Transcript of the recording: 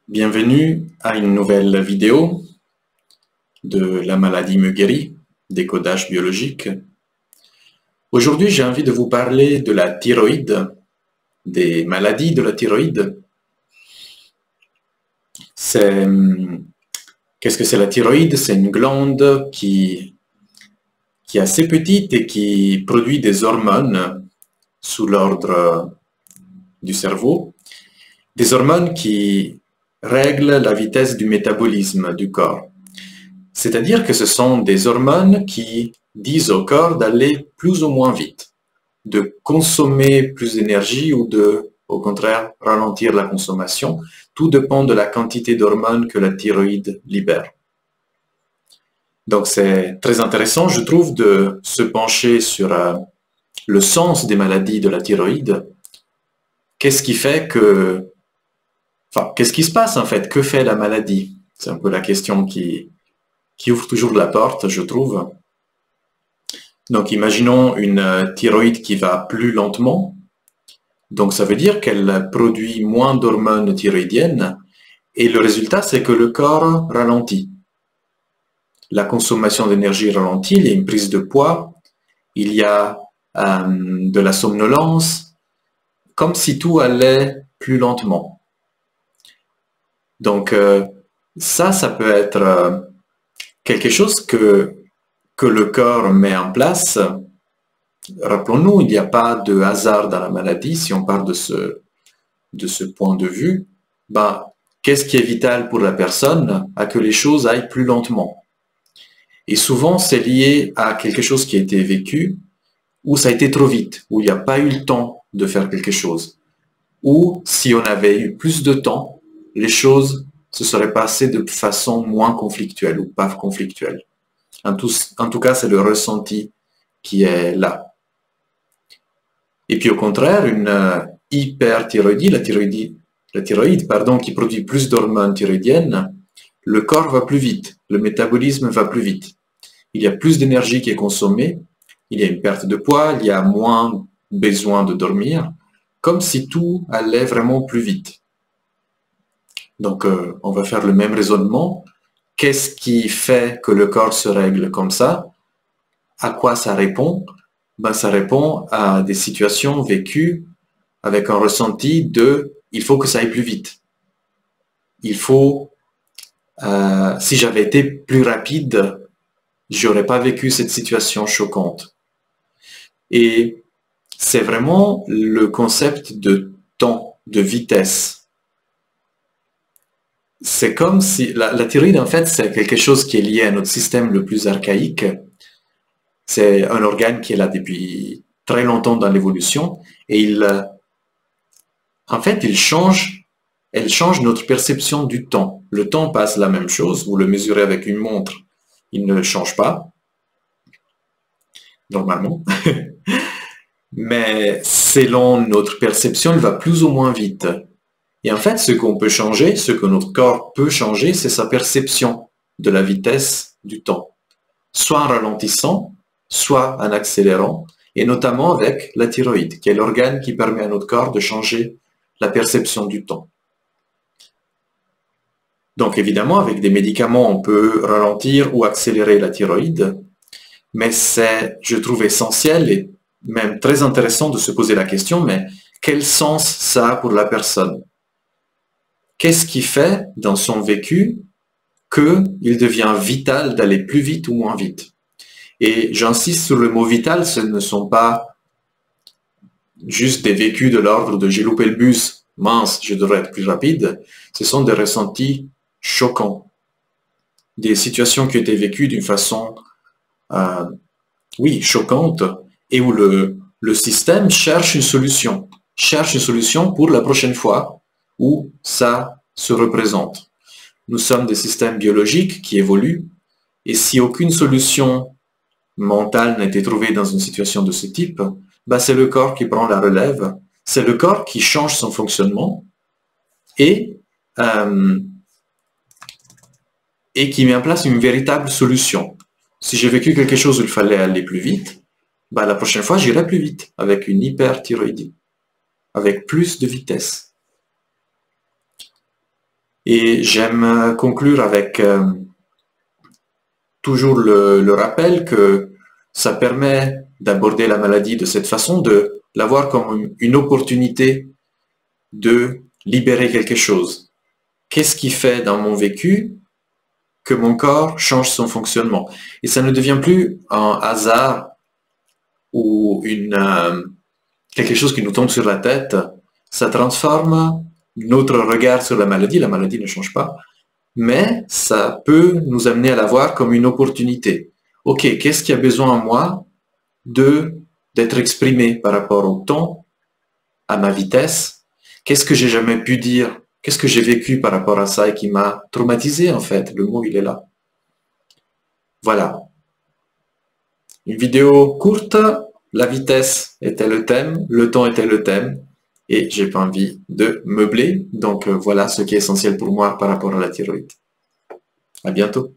Bienvenue à une nouvelle vidéo de la maladie Megueri, décodage biologique. Aujourd'hui, j'ai envie de vous parler de la thyroïde, des maladies de la thyroïde. Qu'est-ce que c'est la thyroïde? C'est une glande qui est assez petite et qui produit des hormones sous l'ordre du cerveau. Des hormones qui règlent la vitesse du métabolisme du corps. C'est-à-dire que ce sont des hormones qui disent au corps d'aller plus ou moins vite, de consommer plus d'énergie ou de, au contraire, ralentir la consommation. Tout dépend de la quantité d'hormones que la thyroïde libère. Donc c'est très intéressant, je trouve, de se pencher sur le sens des maladies de la thyroïde. Qu'est-ce qui fait que... Enfin, qu'est-ce qui se passe en fait? Que fait la maladie? C'est un peu la question qui ouvre toujours la porte, je trouve. Donc imaginons une thyroïde qui va plus lentement. Donc ça veut dire qu'elle produit moins d'hormones thyroïdiennes et le résultat c'est que le corps ralentit. La consommation d'énergie ralentit, il y a une prise de poids, il y a de la somnolence, comme si tout allait plus lentement. Donc ça peut être quelque chose que le corps met en place. Rappelons-nous, il n'y a pas de hasard dans la maladie. Si on part de ce point de vue, qu'est-ce qui est vital pour la personne? À que les choses aillent plus lentement. Et souvent, c'est lié à quelque chose qui a été vécu, où ça a été trop vite, où il n'y a pas eu le temps de faire quelque chose. Ou si on avait eu plus de temps, les choses se seraient passées de façon moins conflictuelle ou pas conflictuelle. En tout cas, c'est le ressenti qui est là. Et puis au contraire, une hyperthyroïdie, la thyroïde, qui produit plus d'hormones thyroïdiennes, le corps va plus vite, le métabolisme va plus vite. Il y a plus d'énergie qui est consommée, il y a une perte de poids, il y a moins besoin de dormir, comme si tout allait vraiment plus vite. Donc on va faire le même raisonnement. Qu'est-ce qui fait que le corps se règle comme ça? À quoi ça répond? Ça répond à des situations vécues avec un ressenti de « il faut que ça aille plus vite ». Il faut, si j'avais été plus rapide, j'aurais pas vécu cette situation choquante. Et c'est vraiment le concept de temps, de vitesse. C'est comme si la thyroïde, en fait, c'est quelque chose qui est lié à notre système le plus archaïque. C'est un organe qui est là depuis très longtemps dans l'évolution et elle change notre perception du temps. Le temps passe la même chose, vous le mesurez avec une montre, il ne change pas, normalement. Mais selon notre perception, il va plus ou moins vite. Et en fait, ce qu'on peut changer, ce que notre corps peut changer, c'est sa perception de la vitesse du temps. Soit en ralentissant, soit en accélérant, et notamment avec la thyroïde, qui est l'organe qui permet à notre corps de changer la perception du temps. Donc évidemment, avec des médicaments, on peut ralentir ou accélérer la thyroïde, mais c'est, je trouve, essentiel et même très intéressant de se poser la question, mais quel sens ça a pour la personne? Qu'est-ce qui fait dans son vécu qu'il devient vital d'aller plus vite ou moins vite? Et j'insiste sur le mot vital, ce ne sont pas juste des vécus de l'ordre de j'ai loupé le bus, mince, je devrais être plus rapide. Ce sont des ressentis choquants, des situations qui ont été vécues d'une façon, choquante, et où le système cherche une solution pour la prochaine fois où ça se représente. Nous sommes des systèmes biologiques qui évoluent, et si aucune solution mentale n'a été trouvée dans une situation de ce type, c'est le corps qui prend la relève, c'est le corps qui change son fonctionnement et qui met en place une véritable solution. Si j'ai vécu quelque chose où il fallait aller plus vite, la prochaine fois j'irai plus vite avec une hyperthyroïdie, avec plus de vitesse. Et j'aime conclure avec toujours le rappel que ça permet d'aborder la maladie de cette façon, de la voir comme une opportunité de libérer quelque chose. Qu'est-ce qui fait dans mon vécu que mon corps change son fonctionnement? Et ça ne devient plus un hasard ou quelque chose qui nous tombe sur la tête. Ça transforme notre regard sur la maladie ne change pas, mais ça peut nous amener à la voir comme une opportunité. Ok, qu'est-ce qui a besoin en moi d'être exprimé par rapport au temps, à ma vitesse? Qu'est-ce que j'ai jamais pu dire? Qu'est-ce que j'ai vécu par rapport à ça et qui m'a traumatisé en fait? Le mot, il est là. Voilà. Une vidéo courte, la vitesse était le thème, le temps était le thème, et j'ai pas envie de meubler. Donc voilà ce qui est essentiel pour moi par rapport à la thyroïde. À bientôt.